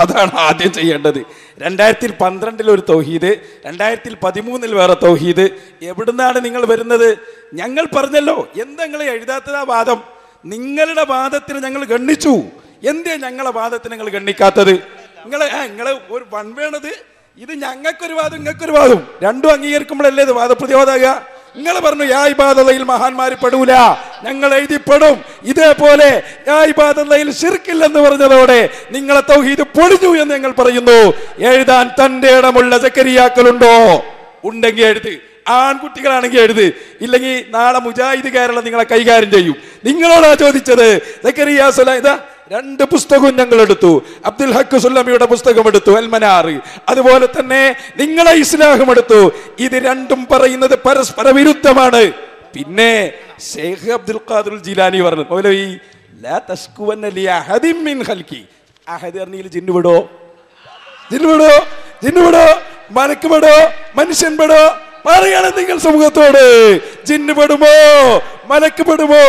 അതാണ് ആദ്യം ചെയ്യേണ്ടത്. 2012 ഒരു തൗഹീദ്, 2013 വേറെ തൗഹീദ്. എവിടുന്നാണ് നിങ്ങൾ വരുന്നത്? ഞങ്ങൾ പറഞ്ഞല്ലോ, എന്താ നിങ്ങൾ എഴുതാത്തതാ വാദം? നിങ്ങളുടെ വാദത്തിന് ഞങ്ങൾ ഗണ്ണിച്ചു, എന്തേ ഞങ്ങളെ വാദത്തിന് നിങ്ങൾ ഗണ്ണിക്കാത്തത്? നിങ്ങളെ ഒരു വൺവേണത്, ഇത് ഞങ്ങൾക്കൊരു വാദം നിങ്ങൾക്കൊരു വാദം, രണ്ടും അംഗീകരിക്കുമ്പോഴല്ലേ ഇത് വാദപ്രതിവാദാകുക? നിങ്ങൾ പറഞ്ഞു യാ ഇബാദല്ലയിൽ മഹാന്മാര് പെടൂല, ഞങ്ങൾ എഴുതിപ്പെടും. ഇതേപോലെ യാ ഇബാദല്ലയിൽ ശിർക്കില്ലെന്ന് പറഞ്ഞതോടെ നിങ്ങളെ തൗഹീദ് പൊളിഞ്ഞു എന്ന് ഞങ്ങൾ പറയുന്നു. എഴുതാൻ തന്റെ ഇടമുള്ള സക്കരിയാക്കളുണ്ടോ? ഉണ്ടെങ്കിൽ എഴുത്. ആൺകുട്ടികളാണെങ്കിൽ എഴുത്, ഇല്ലെങ്കിൽ നാളെ മുജാഹിദ് കേരളം നിങ്ങളെ കൈകാര്യം ചെയ്യും. നിങ്ങളോടാ ചോദിച്ചത്. സക്കരിയ ഇതാ 2 പുസ്തകവും ഞങ്ങൾ എടുത്തു. അബ്ദുൽ ഹക്ക് സുല്ലമിയുടെ പുസ്തകം എടുത്തു, അൽമനാർ. അതുപോലെ തന്നെ നിങ്ങളെ ഇസ്ലാഹും എടുത്തു. ഇത് രണ്ടും പറയുന്നത് പരസ്പര വിരുദ്ധമാണ്. പിന്നെ ശൈഖ് അബ്ദുൽ ഖാദിർ ജിലാനി പറഞ്ഞു, മൗലവി ലാ തസ്കുവന്ന ലി അഹദിൻ മിൻ ഖൽഖി. അഹദ് പറഞ്ഞാൽ ജിന്നു വിടോ, ജിന്നു വിടോ, ജിന്നു വിടോ, മലക്ക് പെടോ, മനുഷ്യൻ പെടോ? പറയണം നിങ്ങൾ സമൂഹത്തോട്. ജിന്നു പെടുമോ, മലക്ക് പെടുമോ?